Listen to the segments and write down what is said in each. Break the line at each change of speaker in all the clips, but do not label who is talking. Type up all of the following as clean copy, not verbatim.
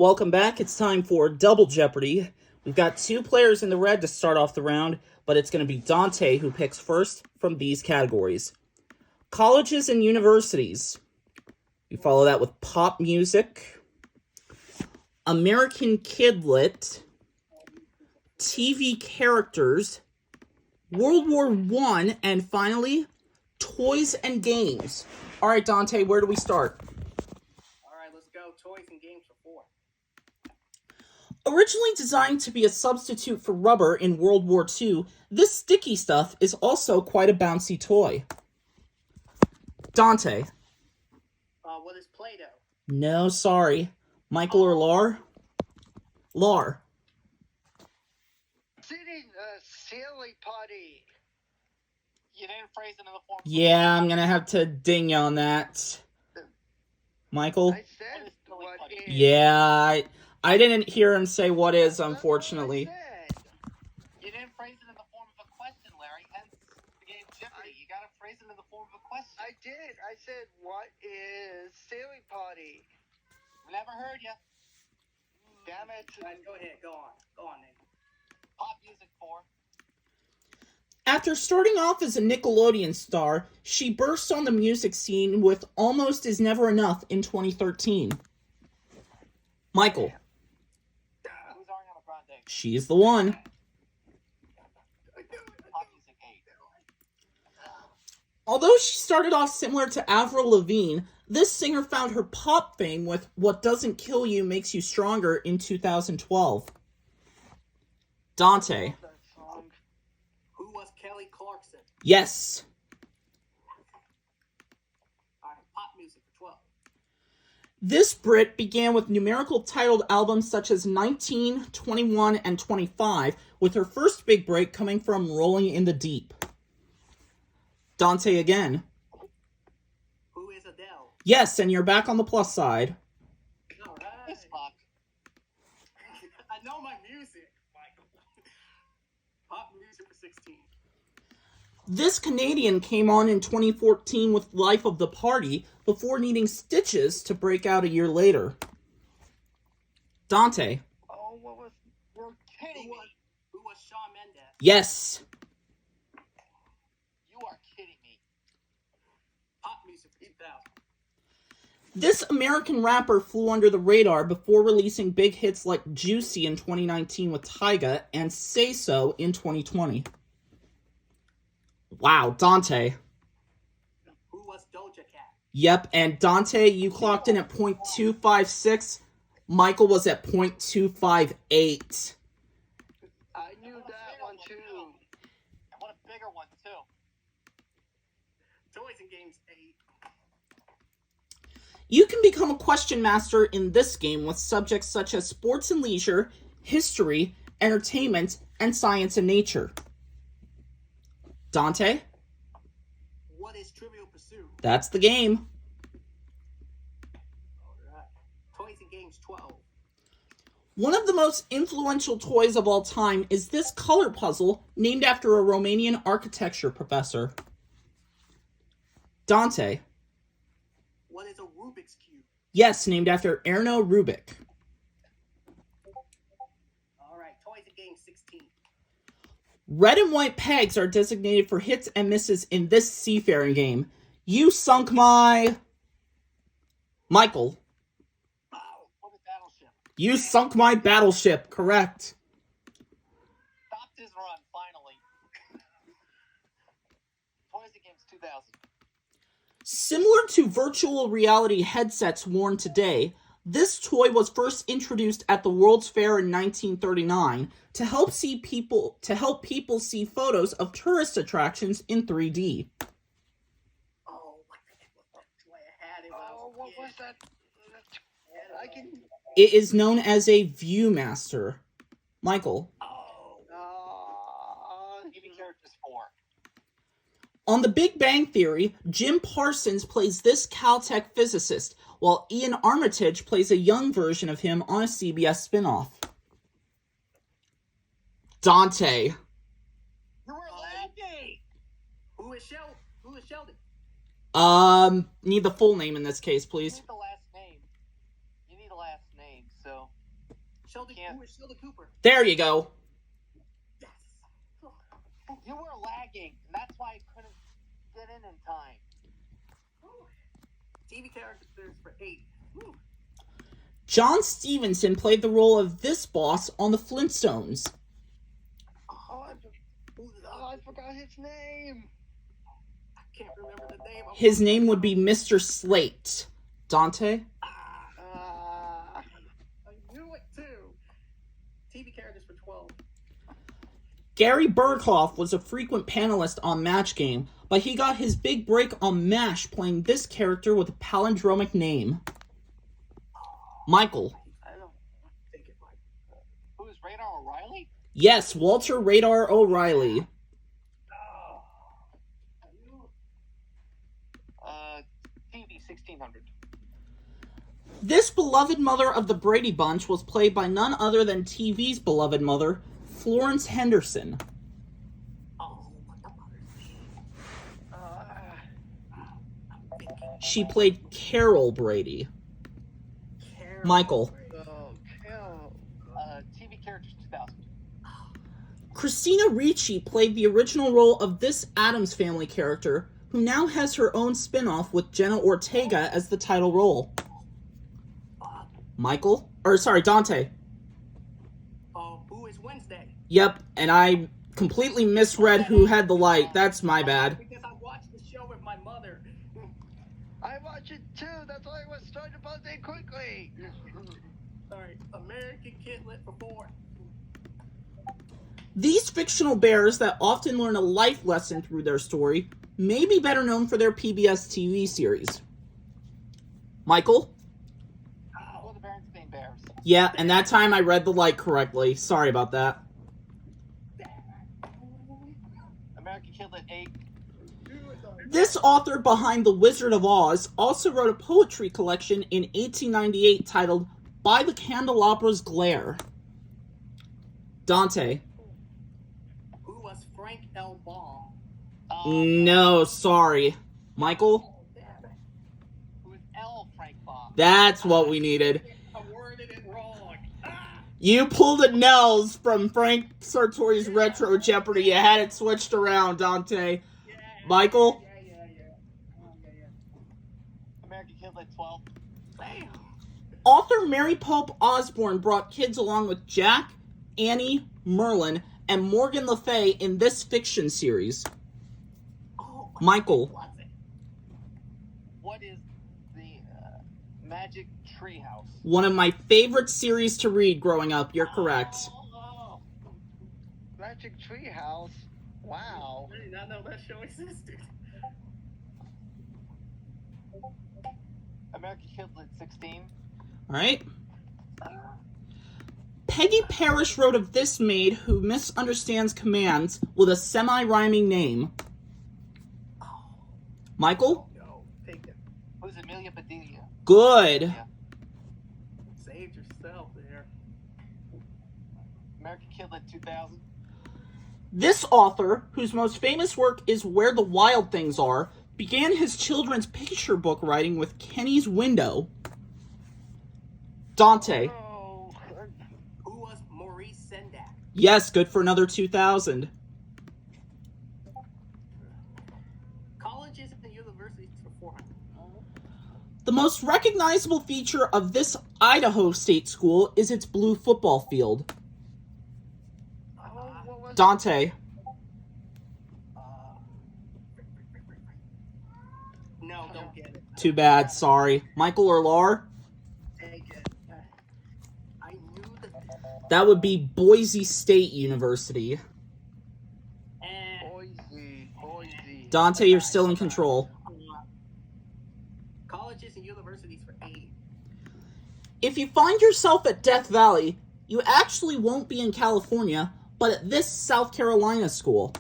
Welcome back. It's time for Double Jeopardy. We've got two players in the red to start off the round, but it's going to be Dontae who picks first from these categories. Colleges and universities. We follow that with pop music, American Kidlit, TV characters, World War I, and finally, toys and games. All right, Dontae, where do we start?
All right, let's go. Toys and games for 4.
Originally designed to be a substitute for rubber in World War II, this sticky stuff is also quite a bouncy toy. Dontae.
What is Play-Doh?
No, sorry. Michael or Lar? Lar.
Sitting silly potty.
You didn't phrase it in the form.
Yeah, I'm gonna have to ding you on that. Michael?
I said what is.
Yeah, I didn't hear him say what is, unfortunately.
You didn't phrase it in the form of a question, Larry. Hence the game Jeopardy. You gotta phrase it in the form of a question.
I did. I said, what is silly potty?
I never heard you.
Damn it.
Go ahead. Go on, Nate. Pop music 4.
After starting off as a Nickelodeon star, she burst on the music scene with Almost Is Never Enough in 2013. Michael.
Who's Ariana Grande?
She's the one.
Pop music 8.
Although she started off similar to Avril Lavigne, this singer found her pop fame with What Doesn't Kill You Makes You Stronger in 2012. Dontae.
Who was Kelly Clarkson?
Yes.
All right, pop music for 12.
This Brit began with numerical titled albums such as 19, 21, and 25, with her first big break coming from Rolling in the Deep. Dontae again.
Who is Adele?
Yes, and you're back on the plus side.
All right. Fuck. I know my music, Michael. Pop music for 16.
This Canadian came on in 2014 with Life of the Party before needing stitches to break out a year later. Dontae.
Oh, what was...
You're kidding me. Who was Shawn Mendes?
Yes.
You are kidding me. Pop music for 2000.
This American rapper flew under the radar before releasing big hits like Juicy in 2019 with Tyga and Say So in 2020. Wow, Dontae.
Who was Doja Cat?
Yep, and Dontae, you clocked in at .256. Michael was at .258.
I knew that one, too.
I want a bigger one, too. Toys and games 8.
You can become a question master in this game with subjects such as sports and leisure, history, entertainment, and science and nature. Dontae?
What is Trivial Pursuit?
That's the game.
Alright. Toys and games 12.
One of the most influential toys of all time is this color puzzle named after a Romanian architecture professor. Dontae?
What is a Rubik's Cube?
Yes, named after Erno Rubik.
Alright, toys and games 16.
Red and white pegs are designated for hits and misses in this seafaring game. You sunk my... Michael.
What is Battleship?
You sunk my battleship, correct.
Stopped his run, finally. Toys and games 2000.
Similar to virtual reality headsets worn today, this toy was first introduced at the World's Fair in 1939 to help people see photos of tourist attractions in 3D.
Oh, what the heck was that toy I had?
Oh, what was that? I can...
It is known as a Viewmaster. Michael.
TV characters 4.
On The Big Bang Theory, Jim Parsons plays this Caltech physicist, while Ian Armitage plays a young version of him on a CBS spinoff. Dontae.
You were laughing! Who is Sheldon?
Need the full name in this case,
You
please.
need the last name. You need the last last name, so
Sheldon,
Can't-
who is Sheldon Cooper?
There you go.
Yes.
you were lagging, and that's why I couldn't get in time.
TV characters for 8. Woo.
John Stevenson played the role of this boss on the Flintstones.
Oh, I forgot his name. I can't remember the name.
His name would be Mr. Slate. Dontae?
I knew it too. TV characters for 12.
Gary Berghoff was a frequent panelist on Match Game, but he got his big break on MASH playing this character with a palindromic name. Michael.
I don't think it might.
Who's Radar O'Reilly?
Yes, Walter Radar O'Reilly.
TV 1600.
This beloved mother of the Brady Bunch was played by none other than TV's beloved mother, Florence Henderson.
Oh, what the mother?
She played Carol Brady. Michael.
Oh, Carol.
TV characters 2000.
Christina Ricci played the original role of this Addams Family character, who now has her own spin-off with Jenna Ortega as the title role. Dontae.
Who is Wednesday?
Yep, and I completely misread who had the light. That's my bad.
Because I watched the show with my mother.
I watch it too. That's why I was trying to buzz in quickly.
Alright, American Kid Lit for 4.
These fictional bears that often learn a life lesson through their story may be better known for their PBS TV series. Michael?
Oh, the Berenstain Bears.
Yeah, and that time I read the light correctly. Sorry about that.
American Kid Lit 8.
This author behind The Wizard of Oz also wrote a poetry collection in 1898 titled By the Candelabra's Glare. Dontae.
Who was Frank L. Baum?
No, sorry. Michael?
Damn it.
Who is L. Frank Baum?
That's what we needed.
I worded it wrong.
You pulled a Nels from Frank Sartori's Retro Jeopardy. You had it switched around, Dontae.
Yeah.
Michael?
Yeah.
American Kid Lit 12.
Bam.
Author Mary Pope Osborne brought kids along with Jack, Annie, Merlin, and Morgan Le Fay in this fiction series.
Oh,
Michael.
was it?
What is the Magic Treehouse?
One of my favorite series to read growing up. You're correct.
Oh,
Magic Treehouse. Wow.
I did not know that show existed.
American Kid Lit 16.
Alright. Peggy Parrish wrote of this maid who misunderstands commands with a semi-rhyming name. Michael?
No, take it.
Who's Amelia Bedelia?
Good.
Yeah.
Saved yourself there.
American Kid Lit 2000.
This author, whose most famous work is Where the Wild Things Are, began his children's picture book writing with Kenny's Window. Dontae.
Oh,
Who was Maurice Sendak?
Yes, good for another 2,000.
Colleges and universities for 400.
The most recognizable feature of this Idaho State school is its blue football field.
what was
Dontae.
No, don't get it.
Too bad, sorry. Michael or Lar?
Take it. I knew that.
That would be Boise State University.
And
Boise.
Dontae, you're still in control.
colleges and universities for 8.
If you find yourself at Death Valley, you actually won't be in California, but at this South Carolina school.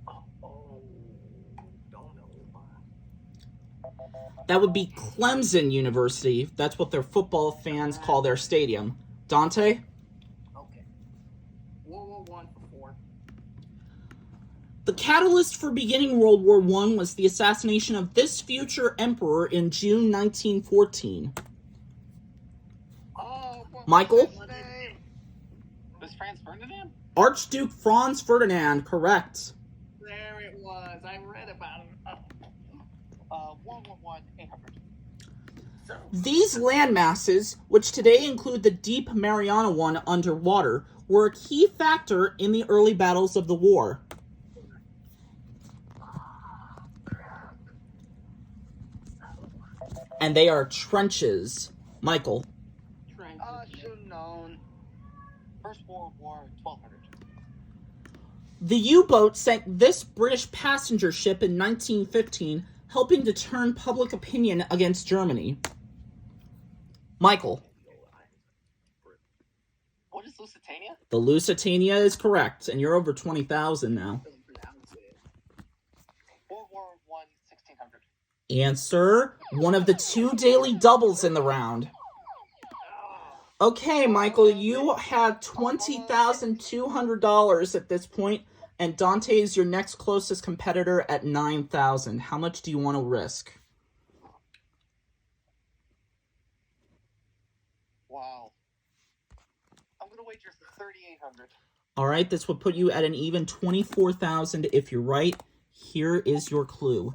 Oh, don't know.
That would be Clemson University. That's what their football fans call their stadium. Dontae?
Okay. World War One for 4.
The catalyst for beginning World War I was the assassination of this future emperor in June 1914. Michael?
His name.
Was Franz Ferdinand?
Archduke Franz Ferdinand, correct.
There it was. I read about him. 111-800.
These land masses, which today include the deep Mariana One underwater, were a key factor in the early battles of the war. And they are trenches. Michael.
I should have known.
First World War, 1200.
The U-boat sank this British passenger ship in 1915, helping to turn public opinion against Germany. Michael.
What is Lusitania?
The Lusitania is correct, and you're over 20,000 now.
World War I, 1600.
Answer, one of the 2 daily doubles in the round. Okay, Michael, you have $20,200 at this point, and Dontae is your next closest competitor at $9,000. How much do you want to risk?
Wow. I'm going to wager 3,800.
All right, this would put you at an even $24,000 if you're right. Here is your clue.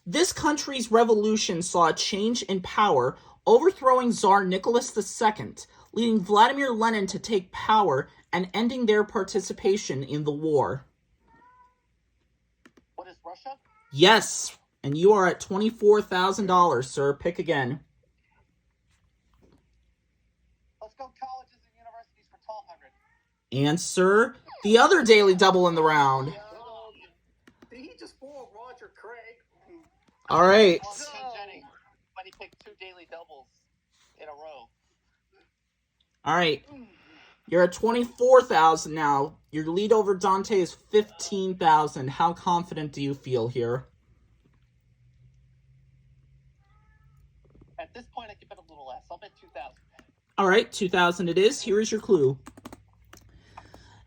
This country's revolution saw a change in power, overthrowing Tsar Nicholas II, leading Vladimir Lenin to take power and ending their participation in the war.
What is Russia?
Yes, and you are at $24,000, sir. Pick again.
Let's go colleges and universities for 1,200.
And, sir, the other daily double in the round.
Did he just fool Roger Craig?
All right.
Well, so Jennings, when he picked 2 daily doubles in a row.
All right. You're at 24,000 now. Your lead over Dontae is 15,000. How confident do you feel here?
At this point, I can bet a little less. I'll bet 2,000.
All right, 2,000 it is. Here is your clue.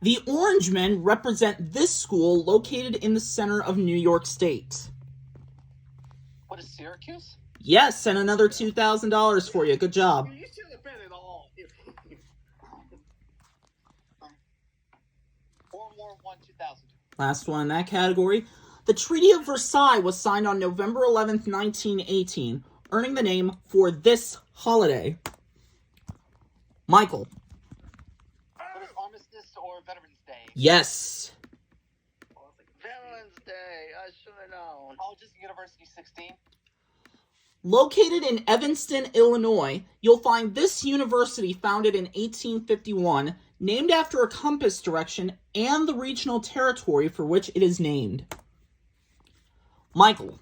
The Orangemen represent this school located in the center of New York State.
What is Syracuse?
Yes, and another $2,000 for you. Good job.
You should have bet it all.
World War I, 2000.
Last one in that category. The Treaty of Versailles was signed on November 11th, 1918, earning the name for this holiday. Michael.
What is Armistice or Veterans Day?
Yes.
Veterans Day. I should have known.
Colleges and universities, 16.
Located in Evanston, Illinois, you'll find this university founded in 1851, named after a compass direction and the regional territory for which it is named. Michael.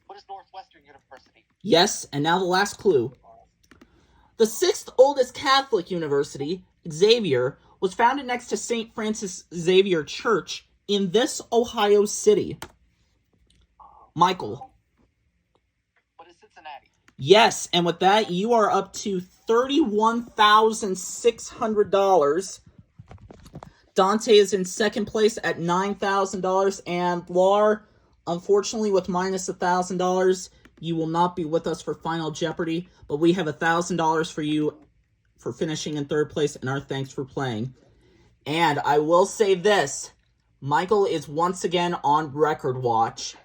What is Northwestern University?
Yes, and now the last clue. The 6th oldest Catholic university, Xavier, was founded next to St. Francis Xavier Church in this Ohio city. Michael.
What is Cincinnati?
Yes, and with that, you are up to $31,600. Dontae is in second place at $9,000, and Lar, unfortunately, with minus $1,000, you will not be with us for Final Jeopardy, but we have $1,000 for you for finishing in third place, and our thanks for playing. And I will say this, Michael is once again on record watch.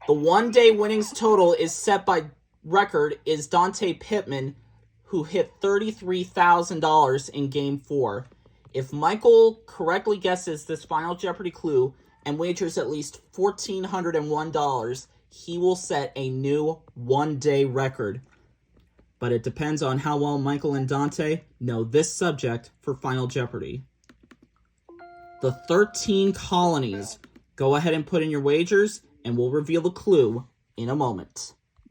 The one-day winnings total is set by record is Dontae Pittman, who hit $33,000 in Game 4. If Michael correctly guesses this Final Jeopardy clue and wagers at least $1,401, he will set a new one-day record. But it depends on how well Michael and Dontae know this subject for Final Jeopardy. The 13 colonies. Go ahead and put in your wagers, and we'll reveal the clue in a moment.